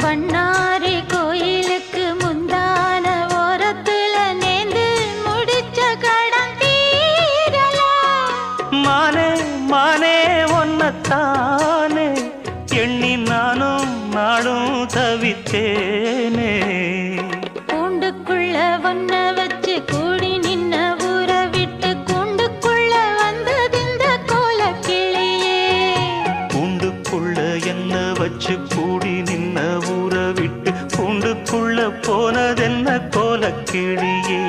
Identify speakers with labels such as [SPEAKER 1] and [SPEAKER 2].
[SPEAKER 1] பண்ணாரி கோயிலுக்கு முந்தான ஓரத்துல நேந்து முடிச்ச கடன் தீரலாம்.
[SPEAKER 2] மானே மானே ஒன்னத்தானே எண்ணி நானும் நாடும் தவித்தேனே.
[SPEAKER 1] கூண்டுக்குள்ள ஒன்ன வச்சு கூடி நின்ன ஊரை விட்டு கூண்டுக்குள்ள வந்ததிந்த கோலக்கிளியே.
[SPEAKER 2] கூண்டுக்குள்ள என்ன வச்சு கூடி நின்ன ஊரை விட்டு கூண்டுக்குள்ள போனதென்ன கோலக்கிளியே.